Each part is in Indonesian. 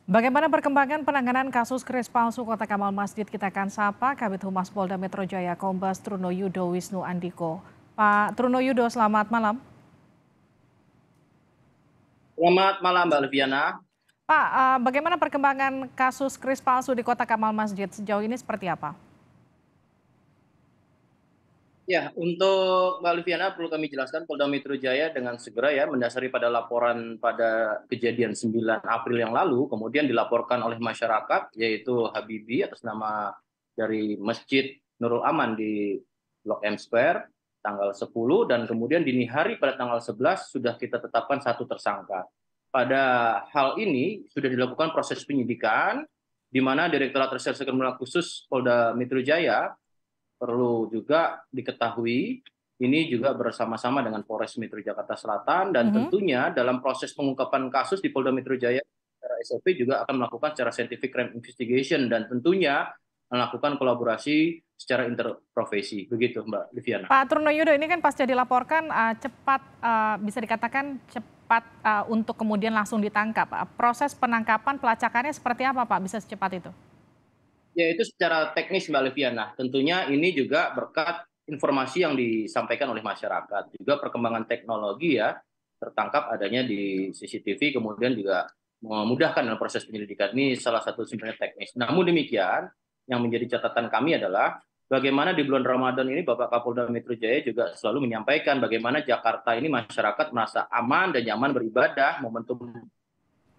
Bagaimana perkembangan penanganan kasus keris palsu Kotak Amal Masjid? Kita akan sapa Kabid Humas Polda Metro Jaya Kombes Trunoyudo Wisnu Andiko. Pak Trunoyudo, selamat malam. Selamat malam Mbak Liviana. Pak, bagaimana perkembangan kasus keris palsu di Kotak Amal Masjid sejauh ini seperti apa? Ya, untuk Mbak Liviana perlu kami jelaskan Polda Metro Jaya dengan segera ya mendasari pada laporan pada kejadian 9 April yang lalu, kemudian dilaporkan oleh masyarakat yaitu Habibi atas nama dari Masjid Nurul Aman di Blok M Square tanggal 10 dan kemudian dini hari pada tanggal 11 sudah kita tetapkan satu tersangka. Pada hal ini sudah dilakukan proses penyidikan di mana Direktorat Reserse Kriminal Khusus Polda Metro Jaya perlu juga diketahui ini juga bersama-sama dengan Polres Metro Jakarta Selatan dan tentunya dalam proses pengungkapan kasus di Polda Metro Jaya secara SOP juga akan melakukan secara scientific crime investigation dan tentunya melakukan kolaborasi secara interprofesi. Begitu Mbak Liviana. Pak Trunoyudo, ini kan pasca dilaporkan cepat, bisa dikatakan cepat untuk kemudian langsung ditangkap. Proses penangkapan pelacakannya seperti apa Pak, bisa secepat itu? Ya itu secara teknis Mbak Liviana. Tentunya ini juga berkat informasi yang disampaikan oleh masyarakat. Juga perkembangan teknologi ya, tertangkap adanya di CCTV, kemudian juga memudahkan dalam proses penyelidikan. Ini salah satu sebenarnya teknis. Namun demikian, yang menjadi catatan kami adalah bagaimana di bulan Ramadan ini Bapak Kapolda Metro Jaya juga selalu menyampaikan bagaimana Jakarta ini masyarakat merasa aman dan nyaman beribadah. Momentum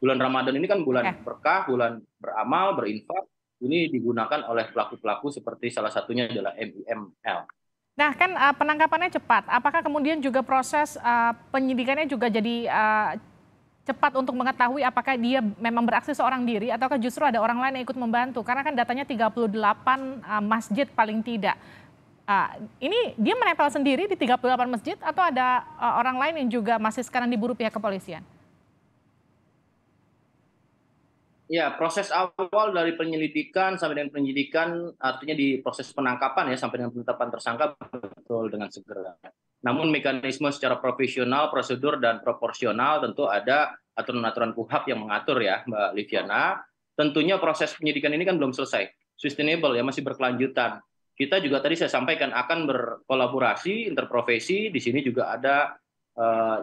bulan Ramadan ini kan bulan Oke. berkah, bulan beramal, berinfak. Ini digunakan oleh pelaku-pelaku seperti salah satunya adalah MIML. Nah kan penangkapannya cepat, apakah kemudian juga proses penyidikannya juga jadi cepat untuk mengetahui apakah dia memang beraksi seorang diri ataukah justru ada orang lain yang ikut membantu? Karena kan datanya 38 masjid paling tidak. Ini dia menempel sendiri di 38 masjid atau ada orang lain yang juga masih sekarang diburu pihak kepolisian? Ya, proses awal dari penyelidikan sampai dengan penyidikan artinya di proses penangkapan ya sampai dengan penetapan tersangka betul dengan segera. Namun mekanisme secara profesional, prosedur dan proporsional tentu ada aturan-aturan KUHAP yang mengatur ya Mbak Liviana. Tentunya proses penyidikan ini kan belum selesai, sustainable ya masih berkelanjutan. Kita juga tadi saya sampaikan akan berkolaborasi interprofesi. Di sini juga ada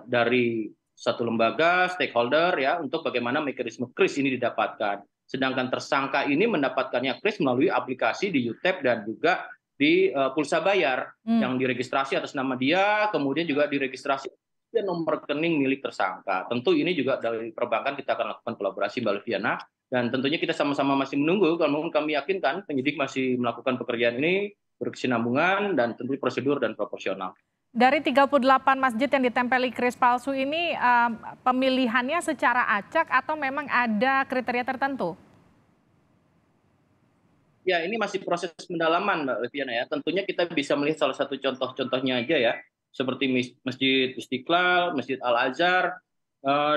dari satu lembaga stakeholder ya untuk bagaimana mekanisme kris ini didapatkan. Sedangkan tersangka ini mendapatkannya kris melalui aplikasi di UTAP dan juga di pulsa bayar yang diregistrasi atas nama dia, kemudian juga diregistrasi dan nomor rekening milik tersangka. Tentu ini juga dari perbankan kita akan lakukan kolaborasi Mbak Liviana dan tentunya kita sama-sama masih menunggu kalau kami yakinkan penyidik masih melakukan pekerjaan ini berkesinambungan dan tentu prosedur dan proporsional. Dari 38 masjid yang ditempeli kris palsu ini, pemilihannya secara acak atau memang ada kriteria tertentu? Ya, ini masih proses pendalaman, Mbak Liviana ya. Tentunya kita bisa melihat salah satu contoh-contohnya aja ya, seperti Masjid Istiqlal, Masjid Al-Azhar,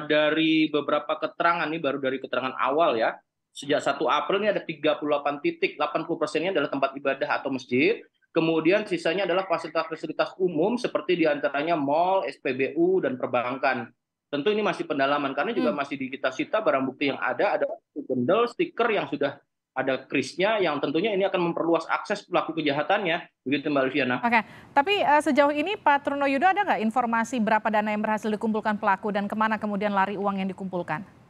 dari beberapa keterangan, ini baru dari keterangan awal ya, sejak 1 April ini ada 38 titik, 80%-nya adalah tempat ibadah atau masjid, kemudian sisanya adalah fasilitas-fasilitas umum seperti diantaranya mall, SPBU, dan perbankan. Tentu ini masih pendalaman, karena juga masih di kita sita barang bukti yang ada bendel, stiker yang sudah ada krisnya yang tentunya ini akan memperluas akses pelaku kejahatannya, begitu Mbak Liviana. Oke, tapi sejauh ini Pak Trunoyudo ada nggak informasi berapa dana yang berhasil dikumpulkan pelaku dan kemana kemudian lari uang yang dikumpulkan?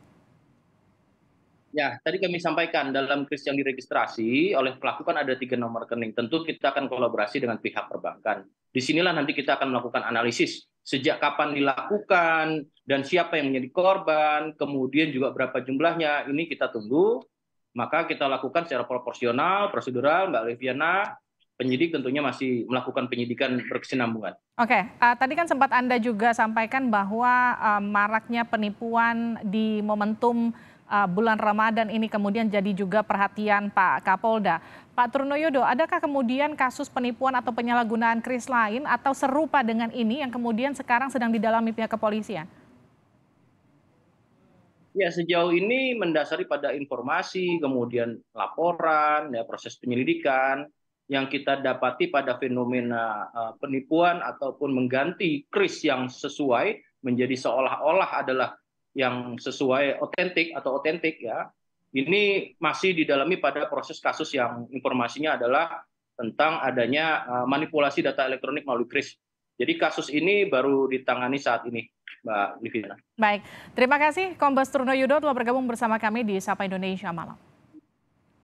Ya, tadi kami sampaikan dalam kris yang diregistrasi oleh pelaku kan ada 3 nomor rekening. Tentu kita akan kolaborasi dengan pihak perbankan. Disinilah nanti kita akan melakukan analisis sejak kapan dilakukan dan siapa yang menjadi korban, kemudian juga berapa jumlahnya. Ini kita tunggu. Maka kita lakukan secara proporsional, prosedural, Mbak Liviana. Penyidik tentunya masih melakukan penyidikan berkesinambungan. Oke, tadi kan sempat Anda juga sampaikan bahwa maraknya penipuan di momentum bulan Ramadan ini kemudian jadi juga perhatian Pak Kapolda. Pak Trunoyudo, adakah kemudian kasus penipuan atau penyalahgunaan kris lain atau serupa dengan ini yang kemudian sekarang sedang didalami pihak kepolisian? Ya, sejauh ini mendasari pada informasi, kemudian laporan, ya, proses penyelidikan, yang kita dapati pada fenomena penipuan ataupun mengganti kris yang sesuai menjadi seolah-olah adalah yang sesuai otentik atau otentik ya. Ini masih didalami pada proses kasus yang informasinya adalah tentang adanya manipulasi data elektronik melalui kris. Jadi kasus ini baru ditangani saat ini, Mbak Livina. Baik, terima kasih Kombes Truno Yudo telah bergabung bersama kami di Sapa Indonesia Malam.